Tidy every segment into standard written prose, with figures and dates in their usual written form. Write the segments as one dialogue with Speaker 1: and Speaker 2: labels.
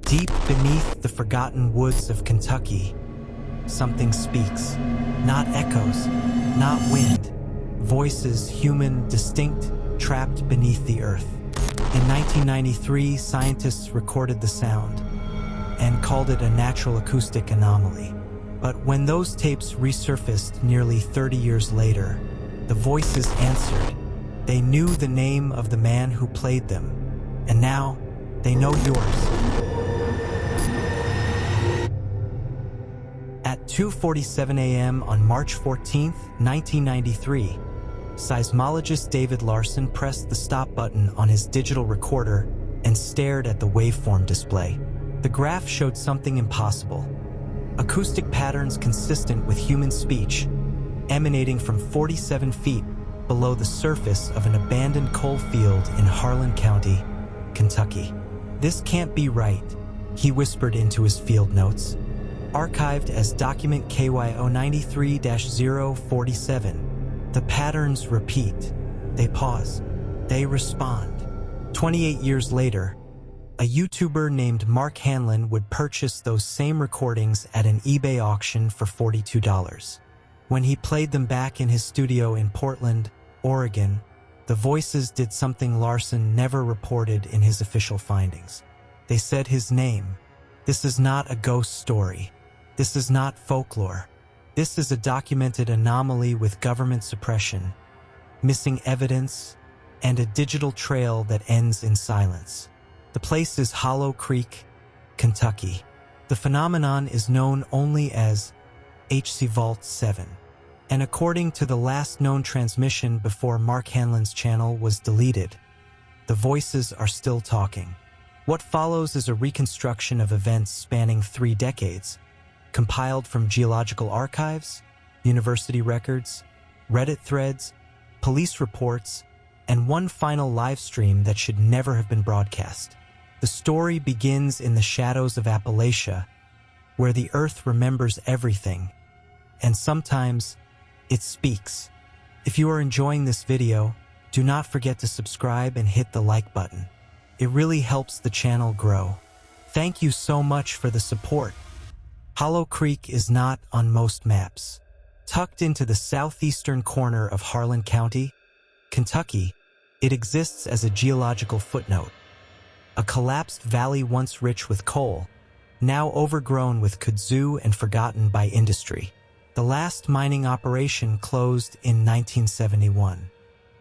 Speaker 1: Deep beneath the forgotten woods of Kentucky, something speaks. Not echoes, not wind. Voices, human, distinct, trapped beneath the earth. In 1993, scientists recorded the sound and called it a natural acoustic anomaly. But when those tapes resurfaced nearly 30 years later, the voices answered. They knew the name of the man who played them, and now they know yours. At 2:47 a.m. on March 14, 1993, seismologist David Larsson pressed the stop button on his digital recorder and stared at the waveform display. The graph showed something impossible. Acoustic patterns consistent with human speech, emanating from 47 feet below the surface of an abandoned coal field in Harlan County, Kentucky. "This can't be right," he whispered into his field notes. Archived as document KYO93-047, the patterns repeat. They pause. They respond. 28 years later, a YouTuber named Mark Hanlon would purchase those same recordings at an eBay auction for $42. When he played them back in his studio in Portland, Oregon, the voices did something Larsson never reported in his official findings. They said his name. "This is not a ghost story. This is not folklore. This is a documented anomaly with government suppression, missing evidence, and a digital trail that ends in silence." The place is Hollow Creek, Kentucky. The phenomenon is known only as HC Vault 7. And according to the last known transmission before Mark Hanlon's channel was deleted, the voices are still talking. What follows is a reconstruction of events spanning 3 decades, compiled from geological archives, university records, Reddit threads, police reports, and one final live stream that should never have been broadcast. The story begins in the shadows of Appalachia, where the earth remembers everything, and sometimes it speaks. If you are enjoying this video, do not forget to subscribe and hit the like button. It really helps the channel grow. Thank you so much for the support. Hollow Creek is not on most maps. Tucked into the southeastern corner of Harlan County, Kentucky, it exists as a geological footnote. A collapsed valley once rich with coal, now overgrown with kudzu and forgotten by industry. The last mining operation closed in 1971.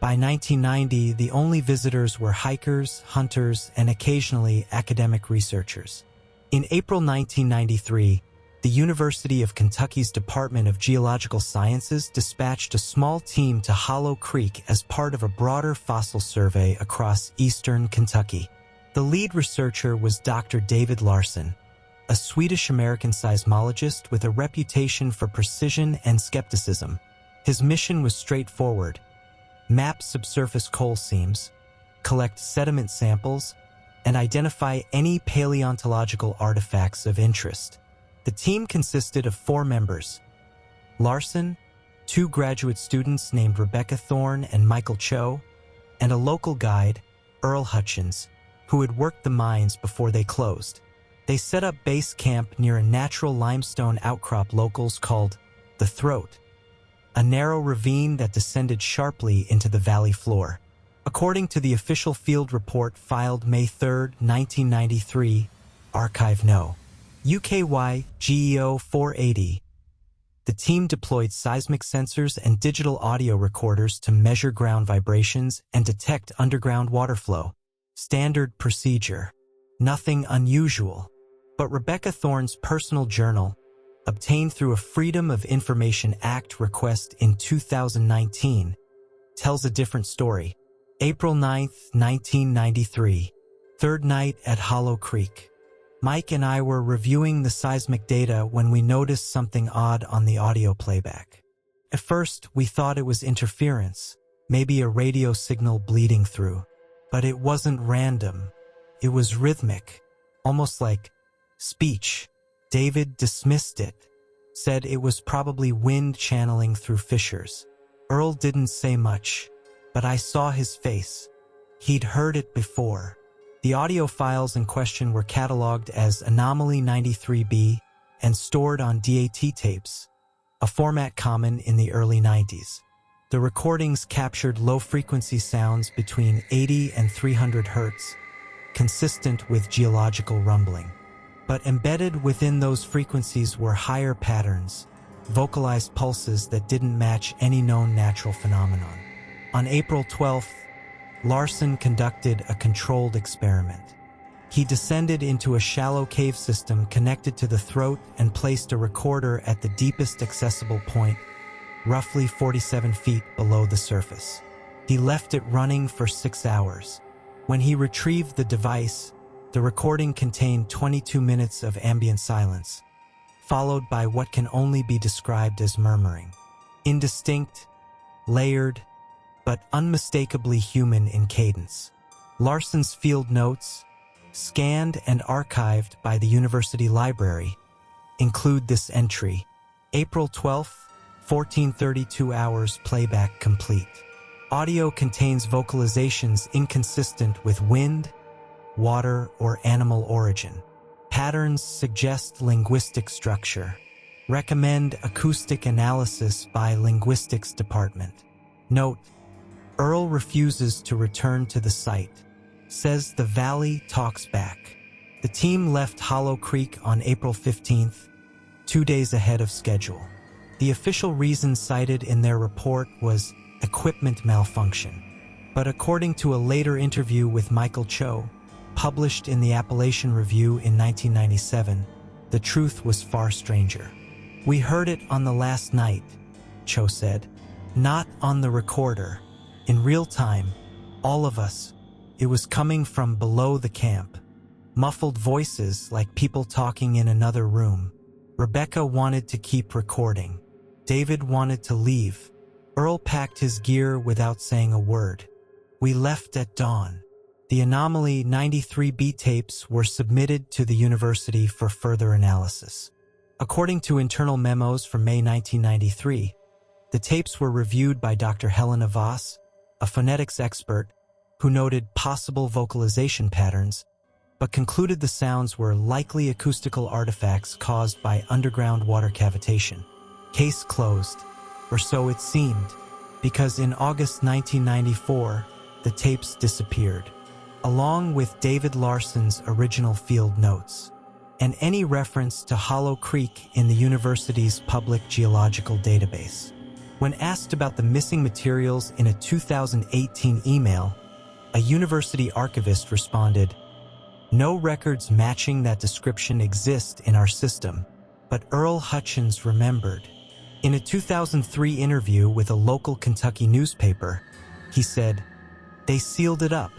Speaker 1: By 1990, the only visitors were hikers, hunters, and occasionally academic researchers. In April 1993, the University of Kentucky's Department of Geological Sciences dispatched a small team to Hollow Creek as part of a broader fossil survey across eastern Kentucky. The lead researcher was Dr. David Larsson, a Swedish-American seismologist with a reputation for precision and skepticism. His mission was straightforward: map subsurface coal seams, collect sediment samples, and identify any paleontological artifacts of interest. The team consisted of 4 members: Larsson, 2 graduate students named Rebecca Thorne and Michael Cho, and a local guide, Earl Hutchins, who had worked the mines before they closed. They set up base camp near a natural limestone outcrop locals called the Throat, a narrow ravine that descended sharply into the valley floor. According to the official field report filed May 3, 1993, Archive No. UKY GEO 480, the team deployed seismic sensors and digital audio recorders to measure ground vibrations and detect underground water flow. Standard procedure. Nothing unusual. But Rebecca Thorne's personal journal, obtained through a Freedom of Information Act request in 2019, tells a different story. April 9, 1993. Third night at Hollow Creek. Mike and I were reviewing the seismic data when we noticed something odd on the audio playback. At first, we thought it was interference, maybe a radio signal bleeding through. But it wasn't random. It was rhythmic, almost like speech. David dismissed it, said it was probably wind channeling through fissures. Earl didn't say much, but I saw his face. He'd heard it before. The audio files in question were cataloged as Anomaly 93B and stored on DAT tapes, a format common in the early 90s. The recordings captured low-frequency sounds between 80 and 300 Hz, consistent with geological rumbling. But embedded within those frequencies were higher patterns, vocalized pulses that didn't match any known natural phenomenon. On April 12th, Larsson conducted a controlled experiment. He descended into a shallow cave system connected to the throat and placed a recorder at the deepest accessible point, roughly 47 feet below the surface. He left it running for 6 hours. When he retrieved the device, the recording contained 22 minutes of ambient silence, followed by what can only be described as murmuring. Indistinct, layered, but unmistakably human in cadence. Larsson's field notes, scanned and archived by the university library, include this entry: April 12th, 14:32 hours playback complete. Audio contains vocalizations inconsistent with wind, water, or animal origin. Patterns suggest linguistic structure. Recommend acoustic analysis by linguistics department. Note: Earl refuses to return to the site, says the valley talks back. The team left Hollow Creek on April 15th, 2 days ahead of schedule. The official reason cited in their report was equipment malfunction. But according to a later interview with Michael Cho, published in the Appalachian Review in 1997, the truth was far stranger. "We heard it on the last night," Cho said, "not on the recorder. In real time, all of us. It was coming from below the camp. Muffled voices like people talking in another room. Rebecca wanted to keep recording. David wanted to leave. Earl packed his gear without saying a word. We left at dawn." The Anomaly 93B tapes were submitted to the university for further analysis. According to internal memos from May 1993, the tapes were reviewed by Dr. Helena Voss, a phonetics expert, who noted possible vocalization patterns, but concluded the sounds were likely acoustical artifacts caused by underground water cavitation. Case closed, or so it seemed, because in August 1994, the tapes disappeared, along with David Larsson's original field notes, and any reference to Hollow Creek in the university's public geological database. When asked about the missing materials in a 2018 email, a university archivist responded, "No records matching that description exist in our system, but Earl Hutchins remembered." In a 2003 interview with a local Kentucky newspaper, he said, "They sealed it up,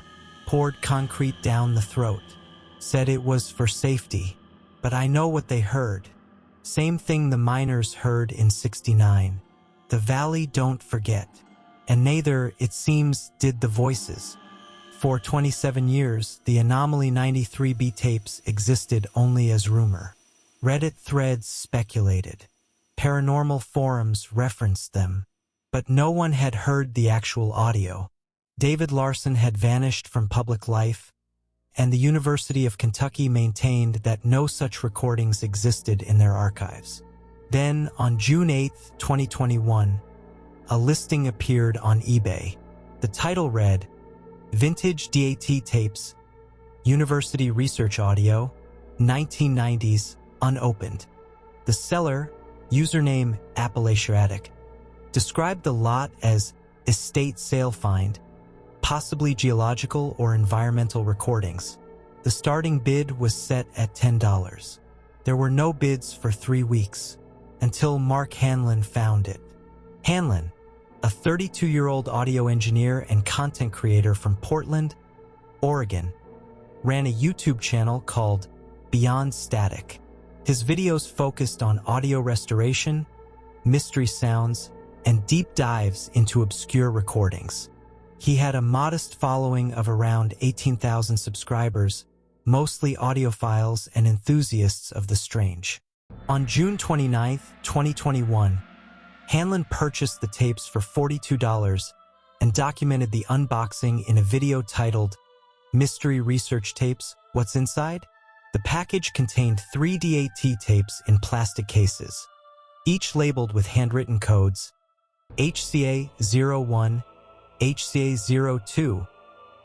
Speaker 1: poured concrete down the throat, said it was for safety, but I know what they heard. Same thing the miners heard in '69. The valley don't forget." And neither, it seems, did the voices. For 27 years, the Anomaly 93B tapes existed only as rumor. Reddit threads speculated. Paranormal forums referenced them. But no one had heard the actual audio. David Larsson had vanished from public life, and the University of Kentucky maintained that no such recordings existed in their archives. Then, on June 8, 2021, a listing appeared on eBay. The title read, "Vintage DAT Tapes, University Research Audio, 1990s, Unopened." The seller, username Appalachiatic, described the lot as estate sale find, possibly geological or environmental recordings. The starting bid was set at $10. There were no bids for 3 weeks, until Mark Hanlon found it. Hanlon, a 32-year-old audio engineer and content creator from Portland, Oregon, ran a YouTube channel called Beyond Static. His videos focused on audio restoration, mystery sounds, and deep dives into obscure recordings. He had a modest following of around 18,000 subscribers, mostly audiophiles and enthusiasts of the strange. On June 29, 2021, Hanlon purchased the tapes for $42 and documented the unboxing in a video titled Mystery research tapes, what's inside? The package contained 3 DAT tapes in plastic cases, each labeled with handwritten codes HCA01, HCA02,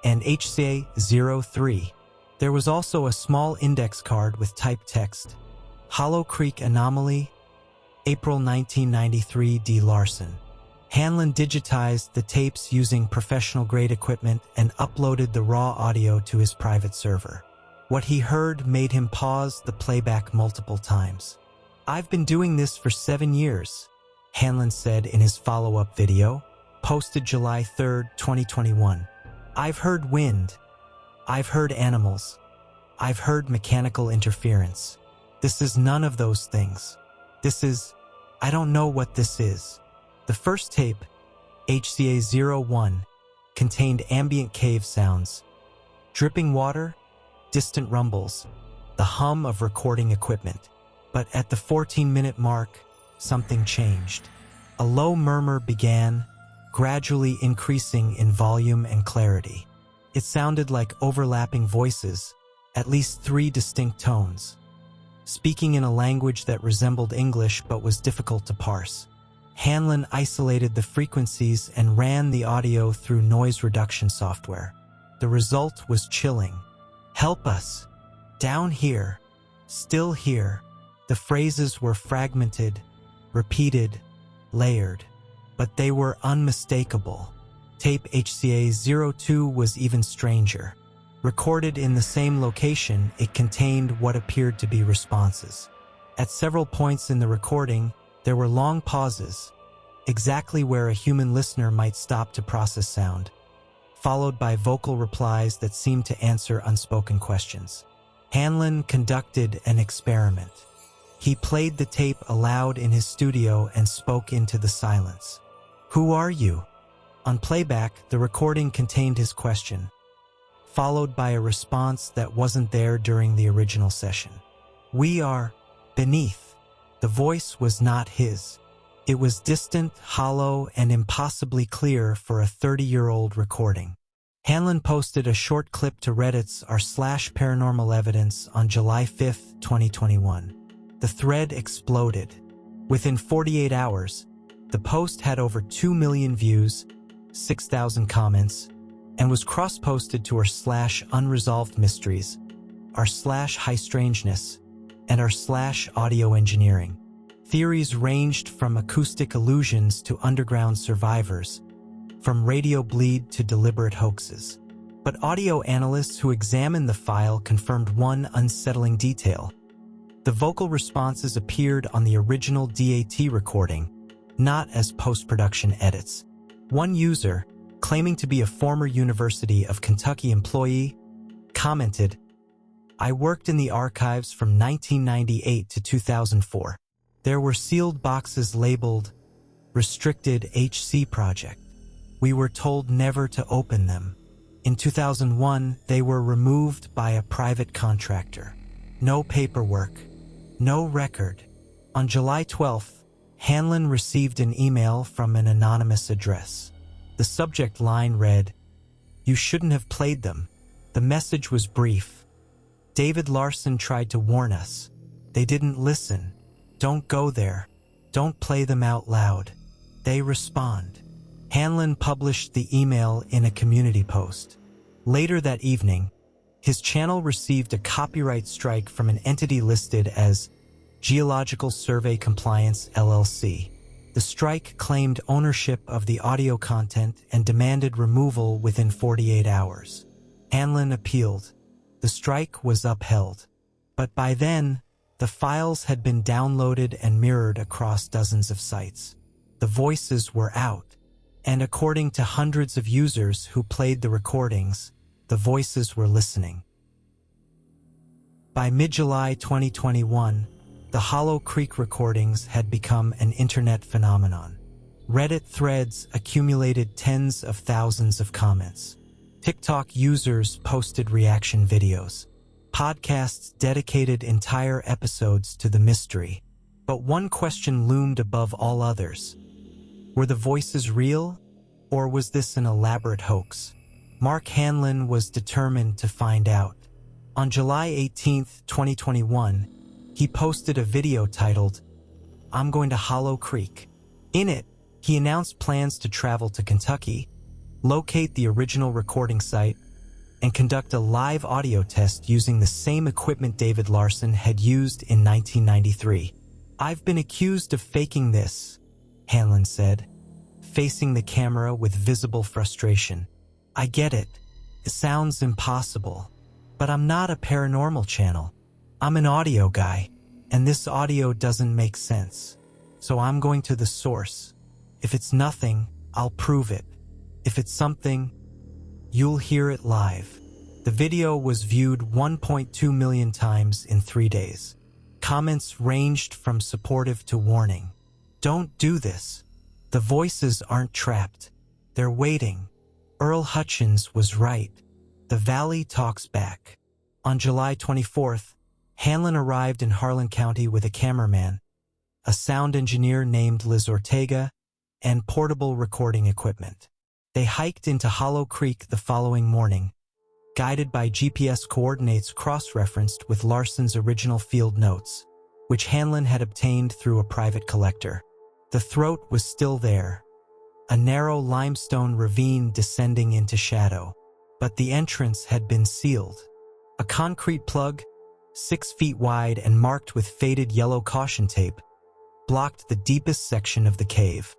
Speaker 1: and HCA03. There was also a small index card with typed text, Hollow Creek Anomaly, April 1993, D. Larsson. Hanlon digitized the tapes using professional-grade equipment and uploaded the raw audio to his private server. What he heard made him pause the playback multiple times. "I've been doing this for 7 years," Hanlon said in his follow-up video, posted July 3, 2021. "I've heard wind. I've heard animals. I've heard mechanical interference. This is none of those things. I don't know what this is." The first tape, HCA01, contained ambient cave sounds, dripping water, distant rumbles, the hum of recording equipment. But at the 14-minute mark, something changed. A low murmur began, gradually increasing in volume and clarity. It sounded like overlapping voices, at least 3 distinct tones, speaking in a language that resembled English but was difficult to parse. Hanlon isolated the frequencies and ran the audio through noise reduction software. The result was chilling. "Help us. Down here. Still here." The phrases were fragmented, repeated, layered, but they were unmistakable. Tape HCA02 was even stranger. Recorded in the same location, it contained what appeared to be responses. At several points in the recording, there were long pauses, exactly where a human listener might stop to process sound, followed by vocal replies that seemed to answer unspoken questions. Hanlon conducted an experiment. He played the tape aloud in his studio and spoke into the silence. "Who are you?" On playback, the recording contained his question, followed by a response that wasn't there during the original session. "We are beneath." The voice was not his. It was distant, hollow, and impossibly clear for a 30-year-old recording. Hanlon posted a short clip to Reddit's r/paranormal evidence on July 5, 2021. The thread exploded. Within 48 hours, the post had over 2 million views, 6,000 comments, and was cross-posted to r/unresolved mysteries, r/high strangeness, and r/audio engineering. Theories ranged from acoustic illusions to underground survivors, from radio bleed to deliberate hoaxes. But audio analysts who examined the file confirmed one unsettling detail. The vocal responses appeared on the original DAT recording, not as post-production edits. One user, claiming to be a former University of Kentucky employee, commented, "I worked in the archives from 1998 to 2004. There were sealed boxes labeled Restricted HC Project. We were told never to open them. In 2001, they were removed by a private contractor. No paperwork, no record." On July 12th, Hanlon received an email from an anonymous address. The subject line read, "You shouldn't have played them." The message was brief. "David Larsson tried to warn us. They didn't listen. Don't go there. Don't play them out loud. They respond." Hanlon published the email in a community post. Later that evening, his channel received a copyright strike from an entity listed as Geological Survey Compliance LLC. The strike claimed ownership of the audio content and demanded removal within 48 hours. Hanlon appealed. The strike was upheld. But by then, the files had been downloaded and mirrored across dozens of sites. The voices were out, and according to hundreds of users who played the recordings, the voices were listening. By mid-July 2021, the Hollow Creek recordings had become an internet phenomenon. Reddit threads accumulated tens of thousands of comments. TikTok users posted reaction videos. Podcasts dedicated entire episodes to the mystery. But one question loomed above all others. Were the voices real, or was this an elaborate hoax? Mark Hanlon was determined to find out. On July 18, 2021, he posted a video titled, "I'm going to Hollow Creek." In it, he announced plans to travel to Kentucky, locate the original recording site, and conduct a live audio test using the same equipment David Larsson had used in 1993. "I've been accused of faking this," Hanlon said, facing the camera with visible frustration. "I get it. It sounds impossible. But I'm not a paranormal channel. I'm an audio guy, and this audio doesn't make sense. So I'm going to the source. If it's nothing, I'll prove it. If it's something, you'll hear it live." The video was viewed 1.2 million times in 3 days. Comments ranged from supportive to warning. "Don't do this. The voices aren't trapped. They're waiting. Earl Hutchins was right. The Valley talks back." On July 24th, Hanlon arrived in Harlan County with a cameraman, a sound engineer named Liz Ortega, and portable recording equipment. They hiked into Hollow Creek the following morning, guided by GPS coordinates cross-referenced with Larsson's original field notes, which Hanlon had obtained through a private collector. The throat was still there, a narrow limestone ravine descending into shadow, but the entrance had been sealed. A concrete plug, 6 feet wide and marked with faded yellow caution tape, blocked the deepest section of the cave.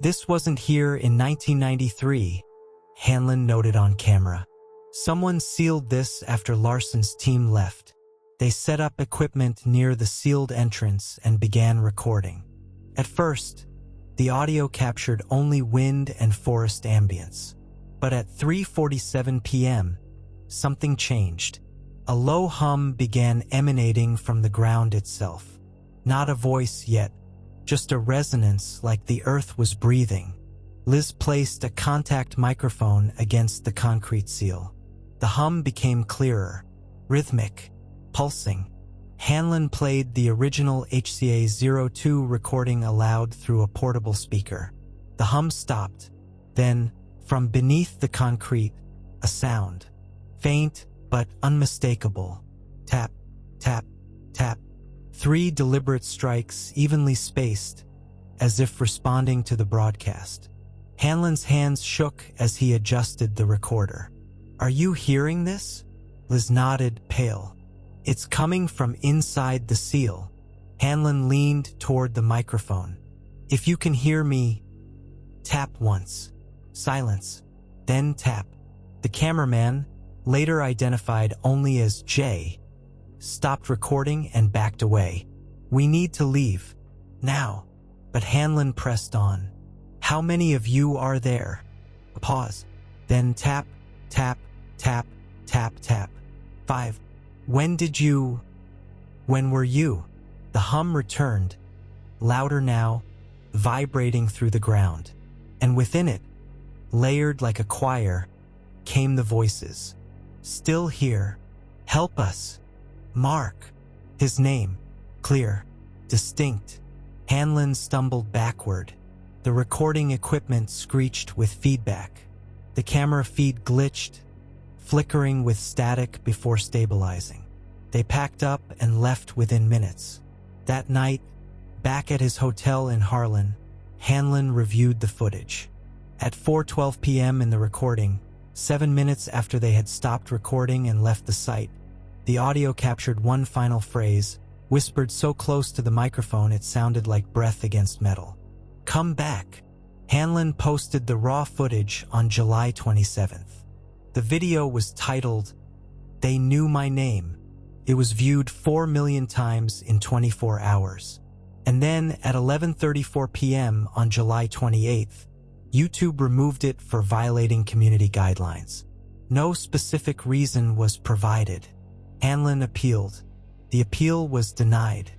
Speaker 1: "This wasn't here in 1993, Hanlon noted on camera. "Someone sealed this after Larsson's team left. They set up equipment near the sealed entrance and began recording. At first, the audio captured only wind and forest ambience. But at 3:47 p.m., something changed. A low hum began emanating from the ground itself. Not a voice yet, just a resonance like the earth was breathing." Liz placed a contact microphone against the concrete seal. The hum became clearer, rhythmic, pulsing. Hanlon played the original HCA-02 recording aloud through a portable speaker. The hum stopped. Then, from beneath the concrete, a sound. Faint but unmistakable. Tap, tap, tap. 3 deliberate strikes, evenly spaced, as if responding to the broadcast. Hanlon's hands shook as he adjusted the recorder. "Are you hearing this?" Liz nodded, pale. "It's coming from inside the seal." Hanlon leaned toward the microphone. "If you can hear me, tap once." Silence. Then tap. The cameraman, later identified only as Jay, stopped recording and backed away. "We need to leave. Now." But Hanlon pressed on. "How many of you are there?" A pause. Then tap, tap, tap, tap, tap. 5. When were you?" The hum returned, louder now, vibrating through the ground. And within it, layered like a choir, came the voices. "Still here. Help us. Mark." His name, clear, distinct. Hanlon stumbled backward. The recording equipment screeched with feedback. The camera feed glitched, flickering with static before stabilizing. They packed up and left within minutes. That night, back at his hotel in Harlan, Hanlon reviewed the footage. At 4:12 p.m. in the recording, 7 minutes after they had stopped recording and left the site, the audio captured one final phrase, whispered so close to the microphone it sounded like breath against metal. "Come back." Hanlon posted the raw footage on July 27th. The video was titled, "They Knew My Name." It was viewed 4 million times in 24 hours. And then at 11:34 p.m. on July 28th, YouTube removed it for violating community guidelines. No specific reason was provided. Hanlon appealed. The appeal was denied.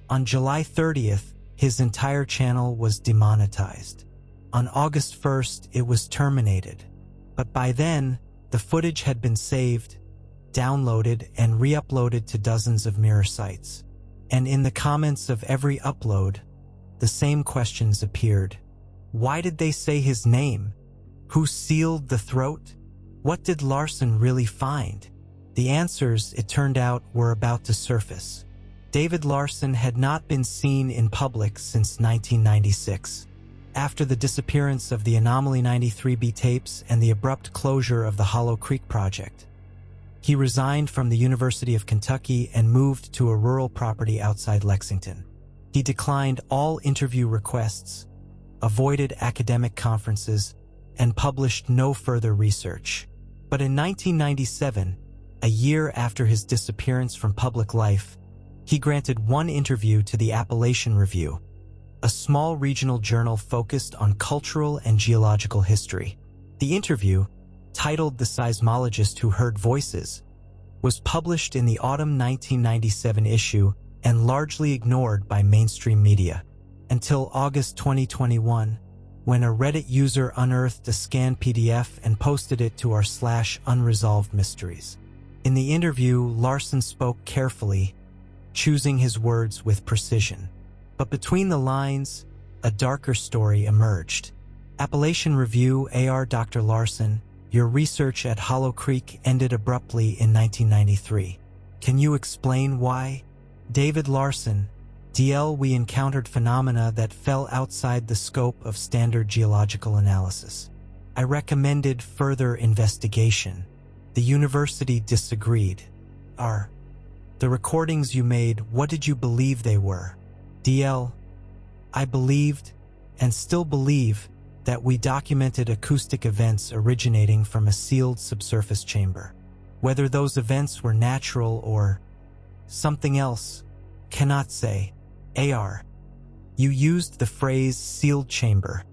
Speaker 1: On July 30th, his entire channel was demonetized. On August 1st, it was terminated. But by then, the footage had been saved, downloaded, and re-uploaded to dozens of mirror sites. And in the comments of every upload, the same questions appeared. Why did they say his name? Who sealed the throat? What did Larsson really find? The answers, it turned out, were about to surface. David Larsson had not been seen in public since 1996. After the disappearance of the Anomaly 93B tapes and the abrupt closure of the Hollow Creek project, he resigned from the University of Kentucky and moved to a rural property outside Lexington. He declined all interview requests, avoided academic conferences, and published no further research. But in 1997, a year after his disappearance from public life, he granted one interview to the Appalachian Review, a small regional journal focused on cultural and geological history. The interview, titled The Seismologist Who Heard Voices, was published in the autumn 1997 issue and largely ignored by mainstream media, until August 2021, when a Reddit user unearthed a scanned PDF and posted it to our /unresolved mysteries. In the interview, Larsson spoke carefully, choosing his words with precision. But between the lines, a darker story emerged. Appalachian Review AR Dr. Larsson, your research at Hollow Creek ended abruptly in 1993. Can you explain why? David Larsson, DL, we encountered phenomena that fell outside the scope of standard geological analysis. I recommended further investigation. The university disagreed. The recordings you made, what did you believe they were? DL, I believed, and still believe, that we documented acoustic events originating from a sealed subsurface chamber. Whether those events were natural or something else, cannot say. AR, you used the phrase sealed chamber.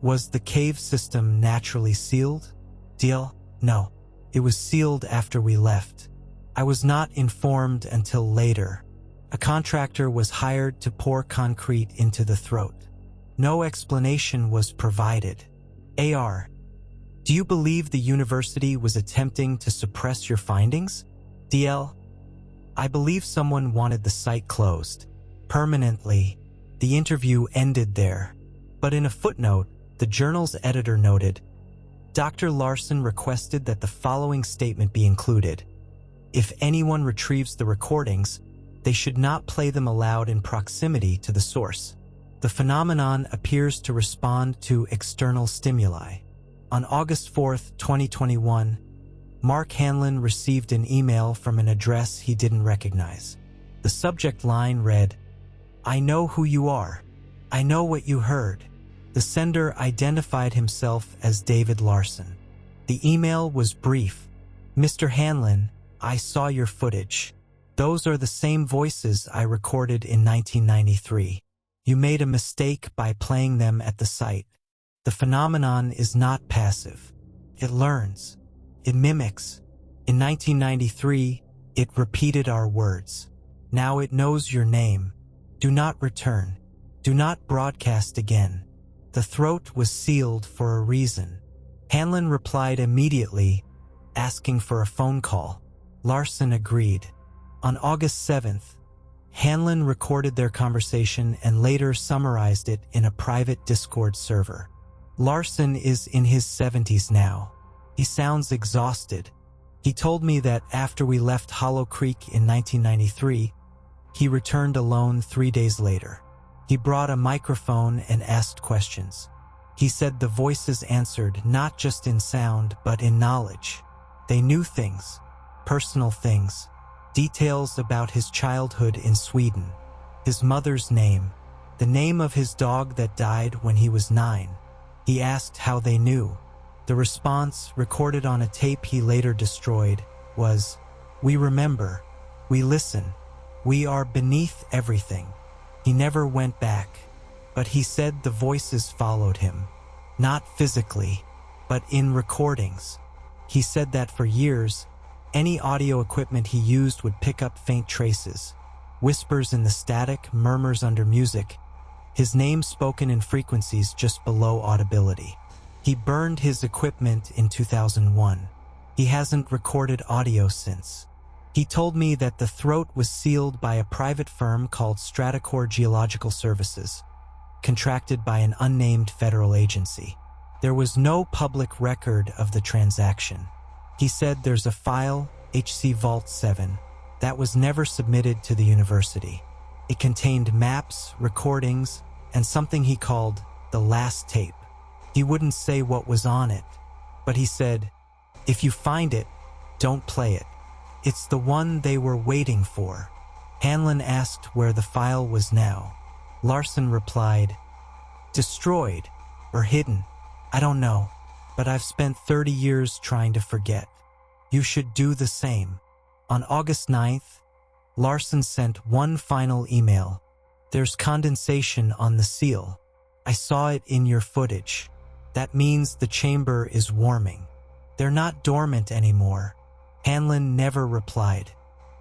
Speaker 1: Was the cave system naturally sealed? DL, no. It was sealed after we left. I was not informed until later. A contractor was hired to pour concrete into the throat. No explanation was provided. AR, do you believe the university was attempting to suppress your findings? DL, I believe someone wanted the site closed permanently. The interview ended there. But in a footnote, the journal's editor noted, Dr. Larsson requested that the following statement be included. If anyone retrieves the recordings, they should not play them aloud in proximity to the source. The phenomenon appears to respond to external stimuli. On August 4, 2021, Mark Hanlon received an email from an address he didn't recognize. The subject line read, I know who you are. I know what you heard. The sender identified himself as David Larsson. The email was brief. Mr. Hanlon, I saw your footage. Those are the same voices I recorded in 1993. You made a mistake by playing them at the site. The phenomenon is not passive. It learns. It mimics. In 1993, it repeated our words. Now it knows your name. Do not return. Do not broadcast again. The throat was sealed for a reason. Hanlon replied immediately, asking for a phone call. Larsson agreed. On August 7th, Hanlon recorded their conversation and later summarized it in a private Discord server. Larsson is in his 70s now. He sounds exhausted. He told me that after we left Hollow Creek in 1993, he returned alone 3 days later. He brought a microphone and asked questions. He said the voices answered not just in sound, but in knowledge. They knew things, personal things, details about his childhood in Sweden, his mother's name, the name of his dog that died when he was 9. He asked how they knew. The response, recorded on a tape he later destroyed, was, "We remember. We listen. We are beneath everything." He never went back, but he said the voices followed him, not physically, but in recordings. He said that for years, any audio equipment he used would pick up faint traces, whispers in the static, murmurs under music, his name spoken in frequencies just below audibility. He burned his equipment in 2001. He hasn't recorded audio since. He told me that the throat was sealed by a private firm called Stratacore Geological Services, contracted by an unnamed federal agency. There was no public record of the transaction. He said there's a file, HC Vault 7, that was never submitted to the university. It contained maps, recordings, and something he called the last tape. He wouldn't say what was on it, but he said, "If you find it, don't play it. It's the one they were waiting for." Hanlon asked where the file was now. Larsson replied, "Destroyed or hidden. I don't know, but I've spent 30 years trying to forget. You should do the same." On August 9th, Larsson sent one final email. "There's condensation on the seal. I saw it in your footage. That means the chamber is warming. They're not dormant anymore." Hanlon never replied,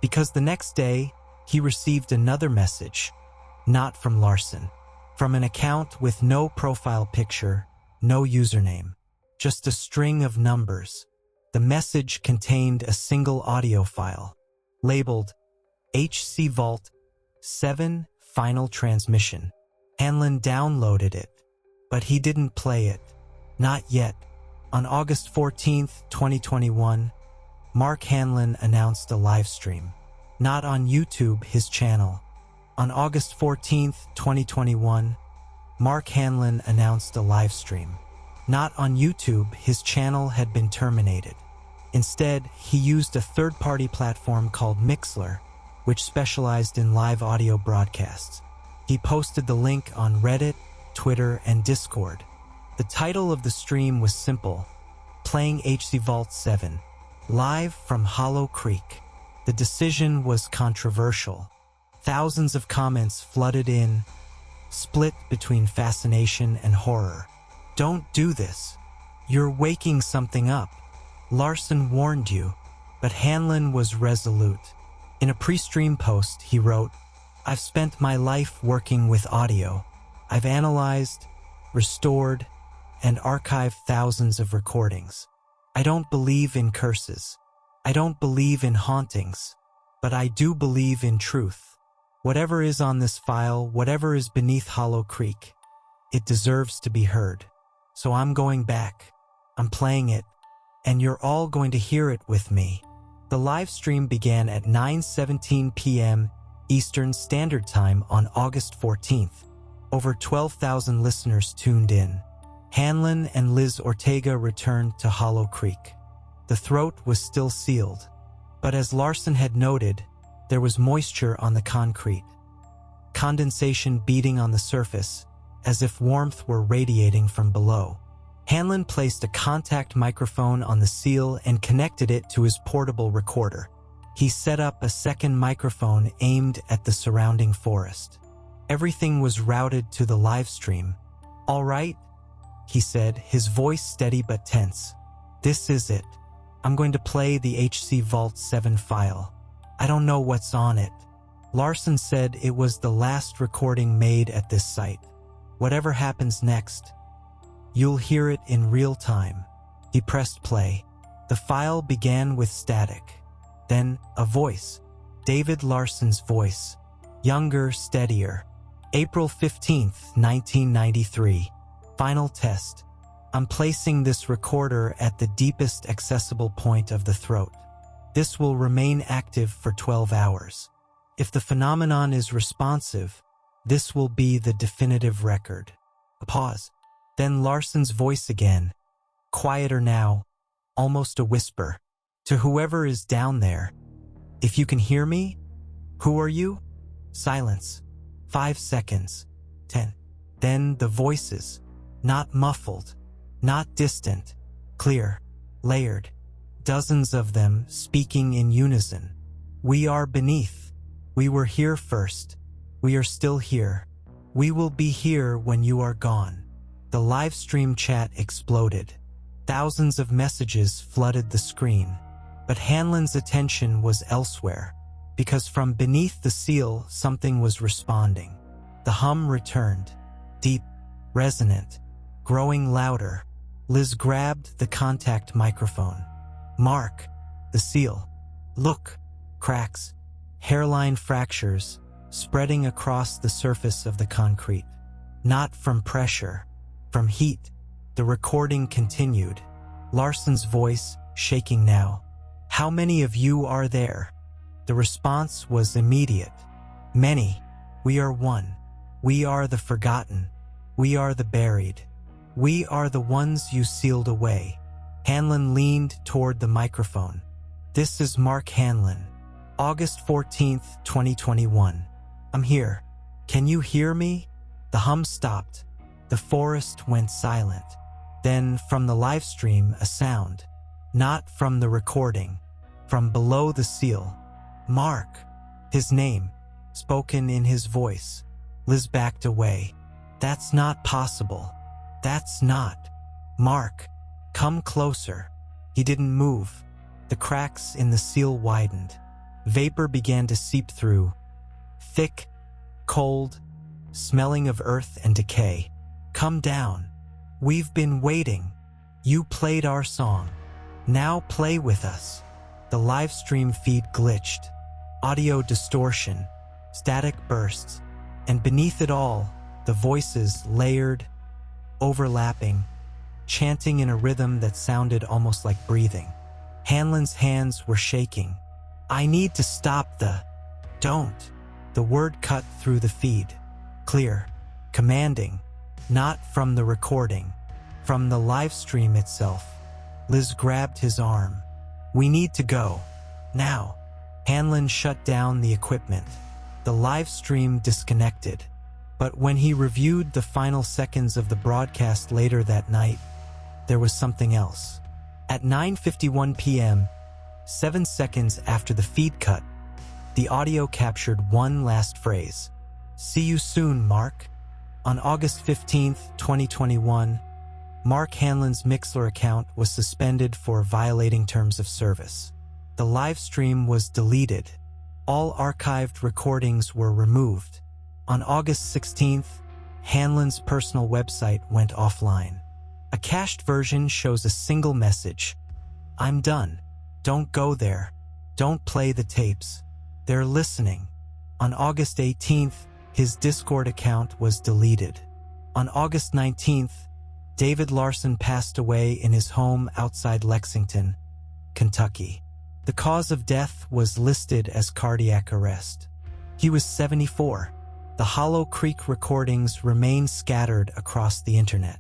Speaker 1: because the next day he received another message, not from Larsson, from an account with no profile picture, no username, just a string of numbers. The message contained a single audio file, labeled HC Vault 7 Final Transmission. Hanlon downloaded it, but he didn't play it. Not yet. On August 14th, 2021, Mark Hanlon announced a live stream. Not on YouTube, his channel. On August 14th, 2021, Mark Hanlon announced a live stream. Not on YouTube, his channel had been terminated. Instead, he used a third-party platform called Mixler, which specialized in live audio broadcasts. He posted the link on Reddit, Twitter, and Discord. The title of the stream was simple: Playing HC Vault 7, live from Hollow Creek. The decision was controversial. Thousands of comments flooded in, split between fascination and horror. "Don't do this. You're waking something up. Larsson warned you." But Hanlon was resolute. In a pre-stream post, he wrote, "I've spent my life working with audio. I've analyzed, restored, and archived thousands of recordings. I don't believe in curses. I don't believe in hauntings. But I do believe in truth. Whatever is on this file, whatever is beneath Hollow Creek, it deserves to be heard. So I'm going back. I'm playing it, and you're all going to hear it with me." The live stream began at 9:17 p.m. Eastern Standard Time on August 14th. Over 12,000 listeners tuned in. Hanlon and Liz Ortega returned to Hollow Creek. The throat was still sealed, but as Larsson had noted, there was moisture on the concrete. Condensation beating on the surface, as if warmth were radiating from below. Hanlon placed a contact microphone on the seal and connected it to his portable recorder. He set up a second microphone aimed at the surrounding forest. Everything was routed to the live stream. "All right," he said, his voice steady but tense. "This is it. I'm going to play the HC Vault 7 file. I don't know what's on it." Larsson said it was the last recording made at this site. "Whatever happens next, you'll hear it in real time." He pressed play. The file began with static. Then a voice. David Larsson's voice. Younger, steadier. April 15th, 1993. Final test. "I'm placing this recorder at the deepest accessible point of the throat. This will remain active for 12 hours. If the phenomenon is responsive, this will be the definitive record." A pause. Then Larsson's voice again. Quieter now, almost a whisper. "To whoever is down there, if you can hear me, who are you?" Silence. 5 seconds. 10. Then the voices. Not muffled, not distant, clear, layered. Dozens of them speaking in unison. "We are beneath. We were here first. We are still here. We will be here when you are gone." The live stream chat exploded. Thousands of messages flooded the screen. But Hanlon's attention was elsewhere, because from beneath the seal something was responding. The hum returned. Deep, resonant, growing louder. Liz grabbed the contact microphone. "Mark, the seal. Look, cracks, hairline fractures, spreading across the surface of the concrete. Not from pressure, from heat." The recording continued. Larsson's voice, shaking now. "How many of you are there?" The response was immediate. "Many. We are one. We are the forgotten. We are the buried. We are the ones you sealed away." Hanlon leaned toward the microphone. "This is Mark Hanlon. August 14th, 2021. I'm here. Can you hear me?" The hum stopped. The forest went silent. Then, from the live stream, a sound. Not from the recording. From below the seal. "Mark." His name, spoken in his voice. Liz backed away. "That's not possible. That's not. Mark, come closer." He didn't move. The cracks in the seal widened. Vapor began to seep through. Thick, cold, smelling of earth and decay. "Come down. We've been waiting. You played our song. Now play with us." The live stream feed glitched. Audio distortion, static bursts, and beneath it all, the voices layered, overlapping, chanting in a rhythm that sounded almost like breathing. Hanlon's hands were shaking. "I need to stop the..." "Don't." The word cut through the feed. Clear, commanding, not from the recording, from the live stream itself. Liz grabbed his arm. "We need to go. Now." Hanlon shut down the equipment. The live stream disconnected. But when he reviewed the final seconds of the broadcast later that night, there was something else. At 9:51 p.m., 7 seconds after the feed cut, the audio captured one last phrase. "See you soon, Mark." On August 15th, 2021, Mark Hanlon's Mixlr account was suspended for violating terms of service. The live stream was deleted. All archived recordings were removed. On August 16th, Hanlon's personal website went offline. A cached version shows a single message. "I'm done. Don't go there. Don't play the tapes. They're listening." On August 18th, his Discord account was deleted. On August 19th, David Larsson passed away in his home outside Lexington, Kentucky. The cause of death was listed as cardiac arrest. He was 74. The Hollow Creek recordings remain scattered across the internet.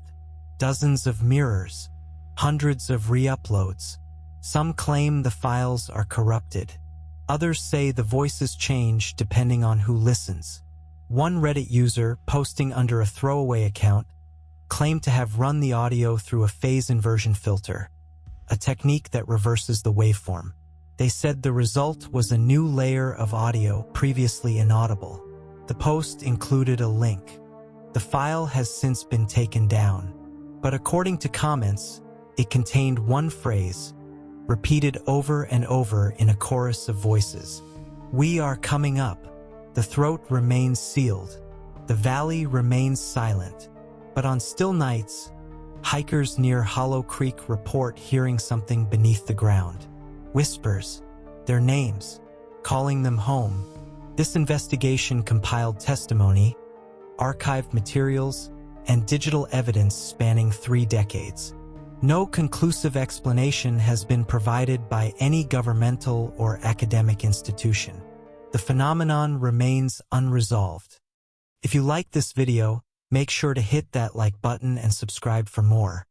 Speaker 1: Dozens of mirrors, hundreds of re-uploads. Some claim the files are corrupted. Others say the voices change depending on who listens. One Reddit user, posting under a throwaway account, claimed to have run the audio through a phase inversion filter, a technique that reverses the waveform. They said the result was a new layer of audio previously inaudible. The post included a link. The file has since been taken down, but according to comments, it contained one phrase, repeated over and over in a chorus of voices. "We are coming up." The throat remains sealed. The valley remains silent. But on still nights, hikers near Hollow Creek report hearing something beneath the ground. Whispers, their names, calling them home. This investigation compiled testimony, archived materials, and digital evidence spanning 3 decades. No conclusive explanation has been provided by any governmental or academic institution. The phenomenon remains unresolved. If you like this video, make sure to hit that like button and subscribe for more.